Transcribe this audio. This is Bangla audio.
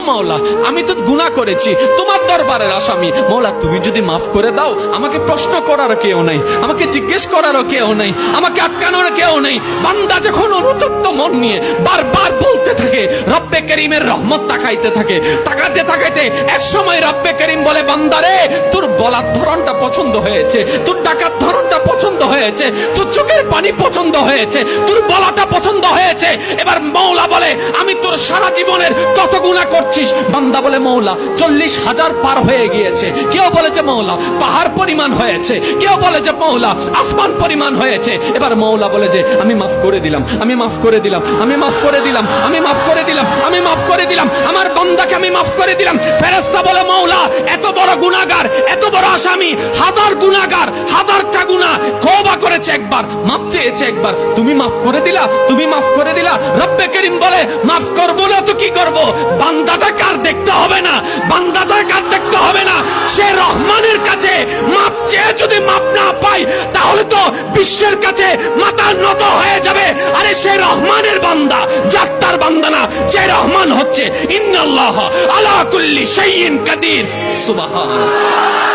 মাওলা, আমি তো গুনাহ করেছি, তোমার দরবারের আসামি। মাওলা তুমি যদি মাফ করে দাও, আমাকে প্রশ্ন করার কেউ নাই, আমাকে জিজ্ঞেস করারও কেউ নাই, আমাকে আটকানোর কেউ নেই। বান্দা যখন অনুতপ্ত মন নিয়ে বারবার বলতে থাকে, রব্বে করিমের রহমত তাকাইতে থাকে, তাকাতে তাকাইতে এক সময় রব্বে করিম বলে, বান্দারে তোর বলার ধরনটা পছন্দ হয়েছে, তোর ডাকার ধরনটা পছন্দ হয়েছে, তোর চোখের পানি পছন্দ হয়েছে, তোর বলাটা পছন্দ হয়েছে। এবার মওলা বলে, আমি তোর সারা জীবনের কত গুনাহ করছিস? বান্দা বলে, মওলা 40,000 পার হয়ে গিয়েছে। কেউ বলে যে মওলা পাহাড় পরিমাণ হয়েছে, কেউ বলে যে মওলা আসমান পরিমাণ হয়েছে। এবার মওলা বলে যে আমি মাফ করে দিলাম, আমি মাফ করে দিলাম, আমি মাফ করে দিলাম, আমি মাফ করে দিলাম, আমি মাফ করে দিলাম, আমার বান্দাকে আমি মাফ করে দিলাম। ফেরেশতা বলে, মওলা এত বড় গুনাহগার, এত বড় আসামি, হাজার গুনাহগার, হাজারটা গুনাহ তওবা করেছে একবার, মাফ চেয়েছে একবার, তুমি মাফ করে দিলা, তুমি মাফ করে দিলা। রব্বে করিম বলে, মাফ করবো না তো কি করব? বান্দাটা কার দেখতে হবে না, বান্দাটা কার দেখতে হবে না। সে রহমানের কাছে মাফ চেয়ে যদি মাফ না পাই, তাহলে তো বিশ্বের কাছে মাথা নত হয়ে যাবে। আরে সে রহমানের বান্দা, জাত্তার বান্দা না, যে রহমান হচ্ছে ইন্নাল্লাহ আলা কুল্লি শাইইন কাদির। সুবহানাল্লাহ।